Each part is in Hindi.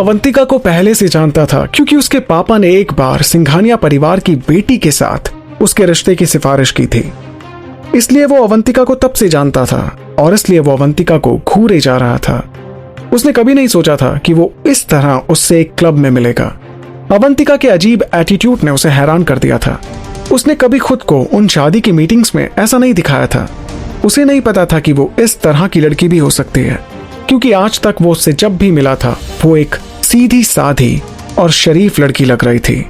अवंतिका को पहले से जानता था क्योंकि उसके पापा ने एक बार सिंघानिया परिवार की बेटी के साथ उसके रिश्ते की सिफारिश की थी। इसलिए वो अवंतिका को तब से जानता था और इसलिए वो अवंतिका को घूरे जा रहा था। उसने कभी नहीं सोचा था कि वो इस तरह उससे एक क्लब में मिलेगा। अवंतिका के अजीब एटीट्यूड ने उसे हैरान कर दिया था। उसने कभी खुद को उन शादी की मीटिंग्स में ऐसा नहीं दिखाया था। उसे नहीं पता था कि वो इस तरह की लड़की भी हो सकती है, क्योंकि आज तक वो उससे जब भी मिला था वो एक सीधी साधी और शरीफ लड़की लग रही थी।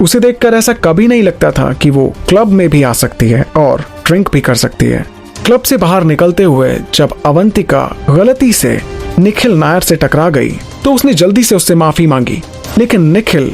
उसे देखकर ऐसा कभी नहीं लगता था कि वो क्लब में भी आ सकती है और ड्रिंक भी कर सकती है। क्लब से बाहर निकलते हुए जब अवंतिका गलती से निखिल नायर से टकरा गई तो उसने जल्दी से उससे माफी मांगी, लेकिन निखिल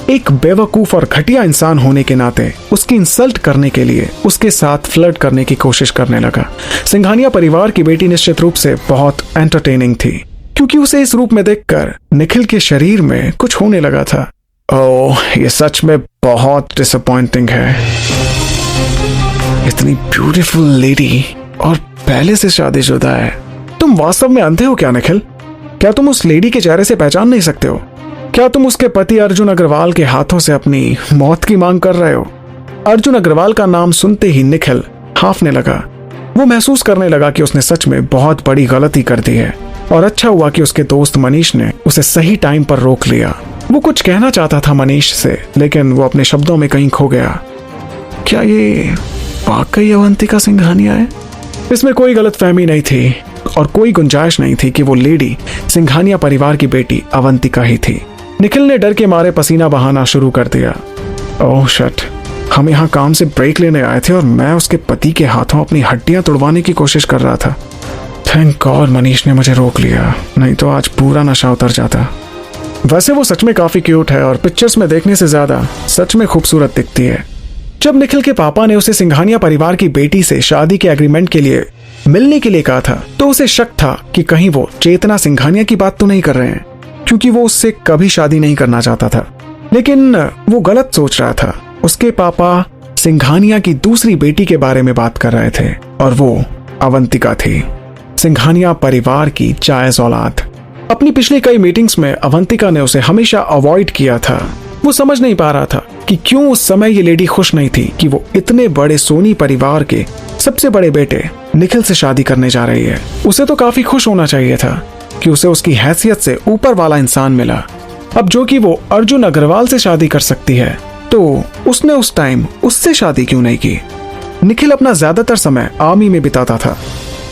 एक बेवकूफ और घटिया इंसान होने के नाते उसकी इंसल्ट करने के लिए उसके साथ फ्लर्ट करने की कोशिश करने लगा। सिंघानिया परिवार की बेटी निश्चित रूप से बहुत एंटरटेनिंग थी, क्योंकि उसे इस रूप में देखकर निखिल के शरीर में कुछ होने लगा था। ओह, ये सच में बहुत डिसअपॉइंटिंग है। इतनी ब्यूटीफुल लेडी और पहले से शादीशुदा है। तुम वास्तव में अंधे हो क्या निखिल? क्या तुम उस लेडी के चेहरे से पहचान नहीं सकते हो? क्या तुम उसके पति अर्जुन अग्रवाल के हाथों से अपनी मौत की मांग कर रहे हो? अर्जुन अग्रवाल का नाम सुनते ही निखिल हांफने लगा। वो महसूस करने लगा कि उसने सच में बहुत बड़ी गलती कर दी है और अच्छा हुआ कि उसके दोस्त मनीष ने उसे सही टाइम पर रोक लिया। वो कुछ कहना चाहता था मनीष से, लेकिन वो अपने शब्दों में कहीं खो गया। क्या ये वाकई अवंतिका सिंघानिया है? इसमें कोई गलतफहमी नहीं थी और कोई गुंजाइश नहीं थी कि वो लेडी सिंघानिया परिवार की बेटी अवंतिका ही थी। निखिल ने डर के मारे पसीना बहाना शुरू कर दिया। ओह शिट, हम यहाँ काम से ब्रेक लेने आए थे और मैं उसके पति के हाथों अपनी हड्डियां तोड़वाने की कोशिश कर रहा था। थैंक गॉड मनीष ने मुझे रोक लिया, नहीं तो आज पूरा नशा उतर जाता। वैसे वो सच में काफी क्यूट है और पिक्चर्स में देखने से ज्यादा सच में खूबसूरत दिखती है। जब निखिल के पापा ने उसे सिंघानिया परिवार की बेटी से शादी के एग्रीमेंट के लिए मिलने के लिए कहा था तो उसे शक था कि कहीं वो चेतना सिंघानिया की बात तो नहीं कर रहे हैं, क्योंकि वो उससे कभी शादी नहीं करना चाहता था। लेकिन वो गलत सोच रहा था। उसके पापा सिंघानिया की दूसरी बेटी के बारे में बात कर रहे थे और वो अवंतिका थी, सिंघानिया परिवार की जायज औलाद। अपनी पिछली कई मीटिंग्स में अवंतिका ने उसे हमेशा अवॉइड किया था। वो समझ नहीं पा रहा था कि क्यों उस समय ये लेडी खुश नहीं थी कि वो इतने बड़े सोनी परिवार के सबसे बड़े बेटे निखिल से शादी करने जा रही है। उसे तो काफी खुश होना चाहिए था कि उसे उसकी हैसियत से ऊपर वाला इंसान मिला। अब जो कि वो अर्जुन अग्रवाल से शादी कर सकती है, तो उसने उस टाइम उससे शादी क्यों नहीं की? निखिल अपना ज्यादातर समय आर्मी में बिताता था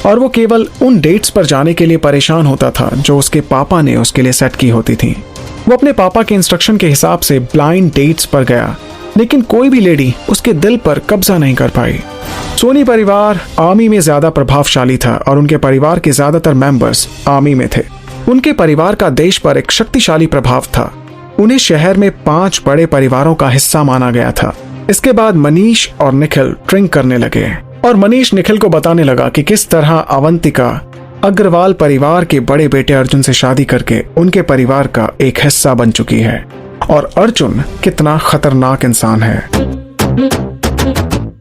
और वो केवल उन डेट्स पर जाने के लिए परेशान होता था जो उसके पापा ने उसके लिए सेट की होती थी। वो अपने पापा के इंस्ट्रक्शन के हिसाब से ब्लाइंड डेट्स पर गया, लेकिन कोई भी लेडी उसके दिल पर कब्जा नहीं कर पाई। सोनी परिवार आर्मी में ज्यादा प्रभावशाली था और उनके परिवार के ज्यादातर मेंबर्स आर्मी में थे। उनके परिवार का देश पर एक शक्तिशाली प्रभाव था। उन्हें शहर में 5 बड़े परिवारों का हिस्सा माना गया था। इसके बाद मनीष और निखिल ड्रिंक करने लगे और मनीष निखिल को बताने लगा कि किस तरह अवंतिका अग्रवाल परिवार के बड़े बेटे अर्जुन से शादी करके उनके परिवार का एक हिस्सा बन चुकी है और अर्जुन कितना खतरनाक इंसान है।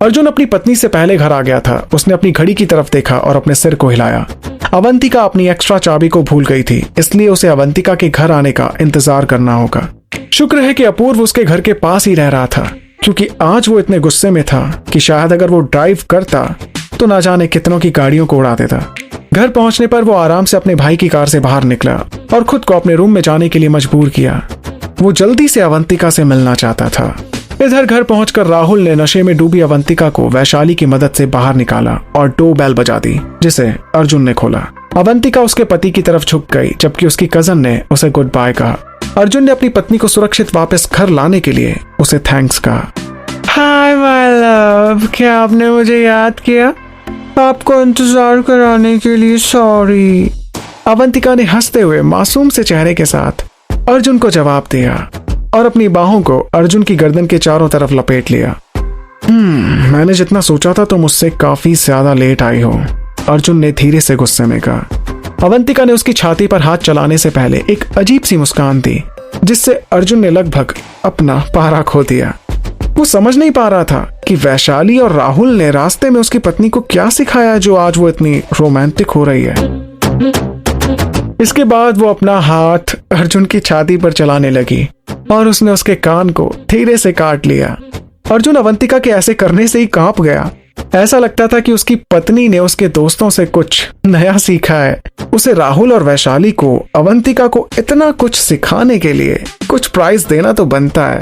अर्जुन अपनी पत्नी से पहले घर आ गया था। उसने अपनी घड़ी की तरफ देखा और अपने सिर को हिलाया। अवंतिका अपनी एक्स्ट्रा चाबी को भूल गई थी, इसलिए उसे अवंतिका के घर आने का इंतजार करना होगा। शुक्र है कि अपूर्व उसके घर के पास ही रह रहा था, क्योंकि आज वो इतने गुस्से में था कि शायद अगर वो ड्राइव करता तो ना जाने कितनों की गाड़ियों को उड़ा देता। घर पहुंचने पर वो आराम से अपने भाई की कार से बाहर निकला और खुद को अपने रूम में जाने के लिए मजबूर किया। वो जल्दी से अवंतिका से मिलना चाहता था। इधर घर पहुंचकर राहुल ने नशे में डूबी अवंतिका को वैशाली की मदद से बाहर निकाला और डोर बेल बजा दी, जिसे अर्जुन ने खोला। अवंतिका उसके पति की तरफ झुक गई, जबकि उसकी कजन ने उसे गुड बाय कहा। अर्जुन ने अपनी पत्नी को सुरक्षित वापस घर लाने के लिए उसे थैंक्स कहा। हाय माय लव, क्या आपने मुझे याद किया? आपको इंतजार कराने के लिए सॉरी। अवंतिका ने हंसते हुए मासूम से चेहरे के साथ अर्जुन को जवाब दिया और अपनी बाहों को अर्जुन की गर्दन के चारों तरफ लपेट लिया। मैंने जितना सोचा था तुम मुझसे काफी ज्यादा लेट आई हो, अर्जुन ने धीरे से गुस्से में कहा। अवंतिका ने उसकी छाती पर हाथ चलाने से पहले एक अजीब सी मुस्कान दी, जिससे अर्जुन ने लगभग अपना पारा खो दिया। वो समझ नहीं पा रहा था कि वैशाली और राहुल ने रास्ते में उसकी पत्नी को क्या सिखाया जो आज वो इतनी रोमांटिक हो रही है। इसके बाद वो अपना हाथ अर्जुन की छाती पर चलाने लगी और उसने उसके कान को धीरे से काट लिया। अर्जुन अवंतिका के ऐसे करने से ही कांप गया। ऐसा लगता था कि उसकी पत्नी ने उसके दोस्तों से कुछ नया सीखा है। उसे राहुल और वैशाली को अवंतिका को इतना कुछ सिखाने के लिए कुछ प्राइज देना तो बनता है।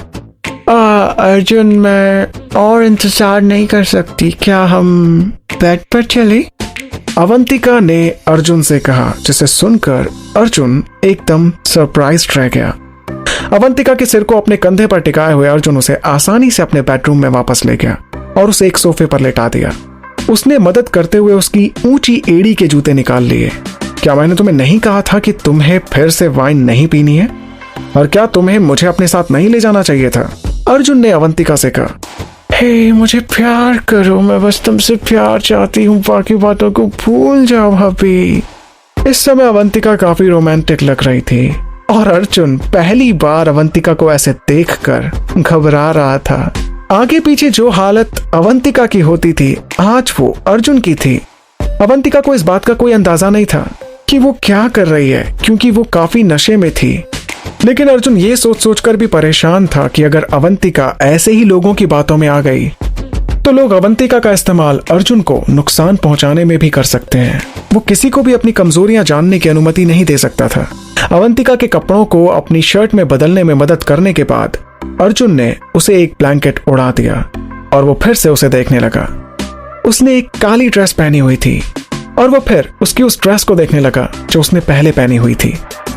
अर्जुन, मैं और इंतजार नहीं कर सकती, क्या हम बेड पर चले? अवंतिका ने अर्जुन से कहा, जिसे सुनकर अर्जुन एकदम सरप्राइज रह गया। अवंतिका के सिर को अपने कंधे पर टिकाए हुए अर्जुन उसे आसानी से अपने बेडरूम में वापस ले गया और उसे एक सोफे पर लेटा दिया। उसने मदद करते हुए उसकी ऊंची एड़ी के जूते निकाल लिए। क्या मैंने तुम्हें नहीं कहा था कि तुम्हें फिर से वाइन नहीं पीनी है? और क्या तुम्हें मुझे अपने साथ नहीं ले जाना चाहिए था? अर्जुन ने अवंतिका से कहा। हे, मुझे प्यार करो, मैं बस तुमसे प्यार चाहती हूँ, बाकी बातों को भूल जाओ भाभी। इस समय अवंतिका काफी रोमांटिक लग रही थी और अर्जुन पहली बार अवंतिका को ऐसे देखकर घबरा रहा था। आगे पीछे जो हालत अवंतिका की होती थी, आज वो अर्जुन की थी। अवंतिका को इस बात का कोई अंदाजा नहीं था कि वो क्या कर रही है, क्योंकि वो काफी नशे में थी। लेकिन अर्जुन ये सोच सोचकर भी परेशान था कि अगर अवंतिका ऐसे ही लोगों की बातों में आ गई तो लोग अवंतिका का इस्तेमाल अर्जुन को नुकसान पहुंचाने में भी कर सकते हैं। वो किसी को भी अपनी कमजोरियां जानने की अनुमति नहीं दे सकता था। अवंतिका के कपड़ों को अपनी शर्ट में बदलने में मदद करने के बाद अर्जुन ने उसे एक ब्लैंकेट उड़ा दिया और वो फिर से उसे देखने लगा। उसने एक काली ड्रेस पहनी हुई थी और वो फिर उसकी उस ड्रेस को देखने लगा जो उसने पहले पहनी हुई थी।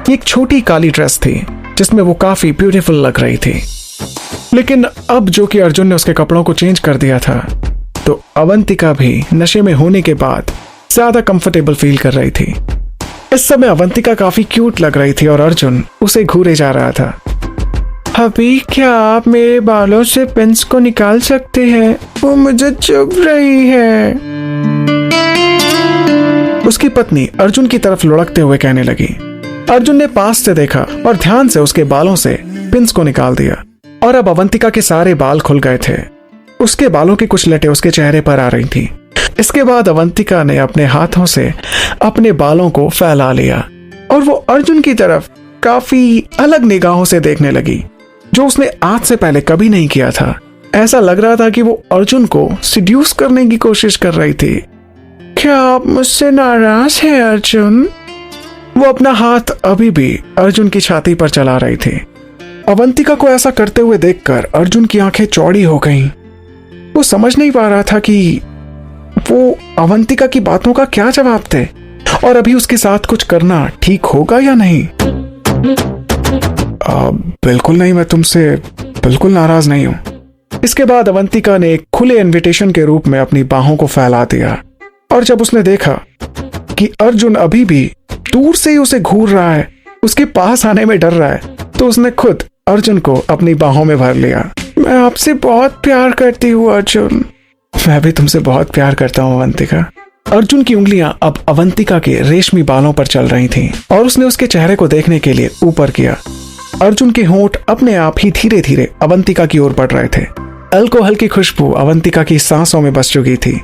एक छोटी काली ड्रेस थी जिसमें वो काफी ब्यूटीफुल लग रही थी। लेकिन अब जो कि अर्जुन ने उसके कपड़ों को चेंज कर दिया था, तो अवंतिका भी नशे में होने के बाद ज्यादा कंफर्टेबल फील कर रही थी। इस समय अवंतिका काफी क्यूट लग रही थी और अर्जुन उसे घूरे जा रहा था। अभी क्या आप मेरे बालों से पिंस को निकाल सकते हैं? वो मुझे चुभ रही है। उसकी पत्नी अर्जुन की तरफ लुढ़कते हुए कहने लगी। अर्जुन ने पास से देखा और ध्यान से उसके बालों से पिंस को निकाल दिया और अब अवंतिका के सारे बाल खुल गए थे। उसके बालों की कुछ लटें उसके चेहरे पर आ रही थी। इसके बाद अवंतिका ने अपने हाथों से अपने बालों को फैला लिया और वो अर्जुन की तरफ काफी अलग निगाहों से देखने लगी, जो उसने आज से पहले कभी नहीं किया था। ऐसा लग रहा था कि वो अर्जुन को सिड्यूस करने की कोशिश कर रही थी। क्या आप मुझसे नाराज हैं अर्जुन? वो अपना हाथ अभी भी अर्जुन की छाती पर चला रही थी। अवंतिका को ऐसा करते हुए देखकर अर्जुन की आंखें चौड़ी हो गईं। वो समझ नहीं पा रहा था कि वो अवंतिका की बातों का क्या जवाब दे और अभी उसके साथ कुछ करना ठीक होगा या नहीं। बिल्कुल नहीं, मैं तुमसे बिल्कुल नाराज नहीं हूं। इसके बाद अवंतिका ने एक खुले इनविटेशन के रूप में अपनी बाहों को फैला दिया और जब उसने देखा कि अर्जुन अभी भी दूर से ही उसे घूर रहा है, उसके पास आने में डर रहा है, तो उसने खुद अर्जुन को अपनी बाहों में भर लिया। मैं आपसे बहुत प्यार करती हूँ अर्जुन। मैं भी तुमसे बहुत प्यार करता हूँ अवंतिका। अर्जुन की उंगलियां अब अवंतिका के रेशमी बालों पर चल रही थीं और उसने उसके चेहरे को देखने के लिए ऊपर किया। अर्जुन के होंठ अपने आप ही धीरे धीरे अवंतिका की ओर बढ़ रहे थे। अल्कोहल की खुशबू अवंतिका की सांसों में बस चुकी थी,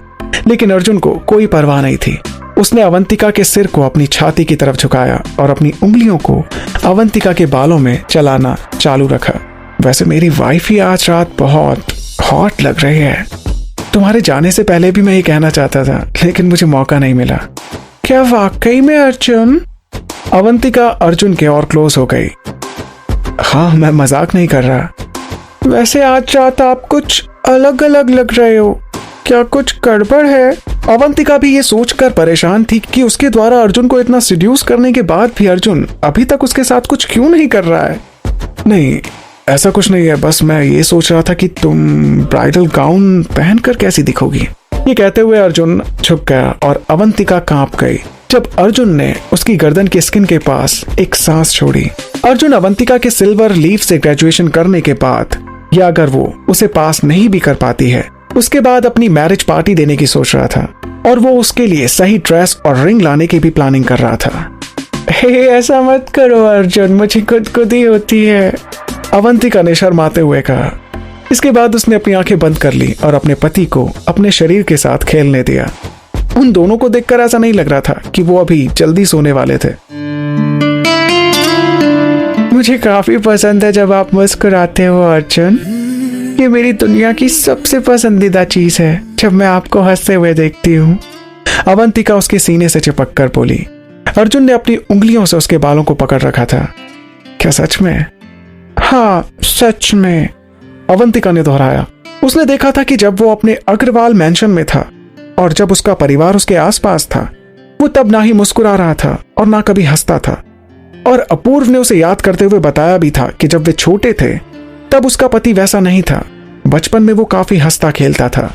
लेकिन अर्जुन को कोई परवाह नहीं थी। उसने अवंतिका के सिर को अपनी छाती की तरफ झुकाया और अपनी उंगलियों को अवंतिका के बालों में चलाना चालू रखा। वैसे मेरी वाइफ ही आज रात बहुत हॉट लग रही है। तुम्हारे जाने से पहले भी मैं ये कहना चाहता था, लेकिन मुझे मौका नहीं मिला। क्या वाकई में अर्जुन? अवंतिका अर्जुन के और क्लोज हो गई। हाँ, मैं मजाक नहीं कर रहा। वैसे आज रात आप कुछ अलग अलग लग रहे हो, क्या कुछ गड़बड़ है? अवंतिका भी ये सोचकर परेशान थी कि उसके द्वारा अर्जुन को इतना सिड्यूस करने के बाद भी अर्जुन अभी तक उसके साथ कुछ क्यों नहीं कर रहा है। नहीं, ऐसा कुछ नहीं है, बस मैं ये सोच रहा था कि तुम ब्राइडल गाउन पहनकर कैसी दिखोगी। ये कहते हुए अर्जुन झुक गया और अवंतिका कांप गई जब अर्जुन ने उसकी गर्दन की स्किन के पास एक सांस छोड़ी। अर्जुन अवंतिका के सिल्वर लीफ से ग्रेजुएशन करने के बाद, या अगर वो उसे पास नहीं भी कर पाती है, उसके बाद अपनी मैरिज पार्टी देने की सोच रहा था और वो उसके लिए सही ड्रेस और रिंग लाने की भी प्लानिंग कर रहा था। ऐसा मत करो अर्जुन, मुझे खुदकुदी होती है, अवंतिका ने शर्माते हुए कहा। इसके बाद उसने अपनी आंखें बंद कर ली और अपने पति को अपने शरीर के साथ खेलने दिया। उन दोनों को देखकर ऐसा नहीं लग रहा था कि वो अभी जल्दी सोने वाले थे। मुझे काफी पसंद है जब आप मुस्कुराते हो अर्जुन। ये मेरी दुनिया की सबसे पसंदीदा चीज है जब मैं आपको हंसते हुए देखती हूँ। अवंतिका उसके सीने से चिपक कर बोली। अर्जुन ने अपनी उंगलियों से उसके बालों को पकड़ रखा था। क्या सच में? हाँ, सच में, अवंतिका ने दोहराया। उसने देखा था कि जब वो अपने अग्रवाल मैंशन में था और जब उसका परिवार उसके आसपास था, वो तब ना ही मुस्कुरा रहा था और ना कभी हंसता था। और अपूर्व ने उसे याद करते हुए बताया भी था कि जब वे छोटे थे तब उसका पति वैसा नहीं था। बचपन में वो काफी हंसता खेलता था,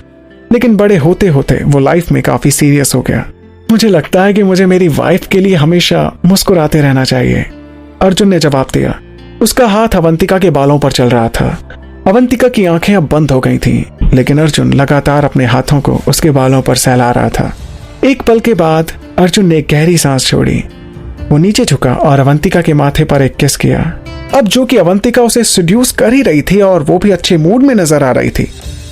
लेकिन बड़े होते होते वो लाइफ में काफी सीरियस हो गया। मुझे लगता है कि मुझे मेरी वाइफ के लिए हमेशा मुस्कुराते रहना चाहिए, अर्जुन ने जवाब दिया। उसका हाथ अवंतिका के बालों पर चल रहा था। अवंतिका की आंखें अब बंद हो गई थीं, लेकिन अर्जुन लगातार अपने हाथों को उसके बालों पर सहला रहा था। एक पल के बाद अर्जुन ने एक गहरी सांस छोड़ी। वो नीचे झुका और अवंतिका के माथे पर एक किस किया। अब जो कि अवंतिका उसे सेड्यूस कर ही रही थी और वो भी अच्छे मूड में नजर आ रही थी।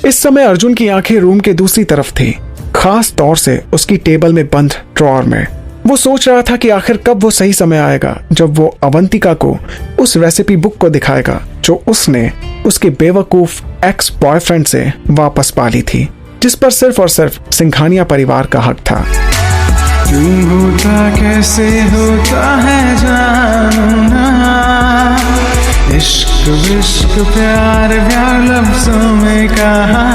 इस समय अर्जुन की आंखें रूम के दूसरी तरफ थी, खास तौर से उसकी टेबल में बंद ड्रॉअर में। वो सोच रहा था कि आखिर कब वो सही समय आएगा जब वो अवंतिका को उस रेसिपी बुक को दिखाएगा जो उसने उसके बेवकूफ एक्स बॉयफ्रेंड से वापस पा ली थी, जिस पर सिर्फ और सिर्फ सिंघानिया परिवार का हक था। क्यों होता कैसे होता है जानू ना, इश्क विश्क प्यार प्यार लफ्जों में कहा।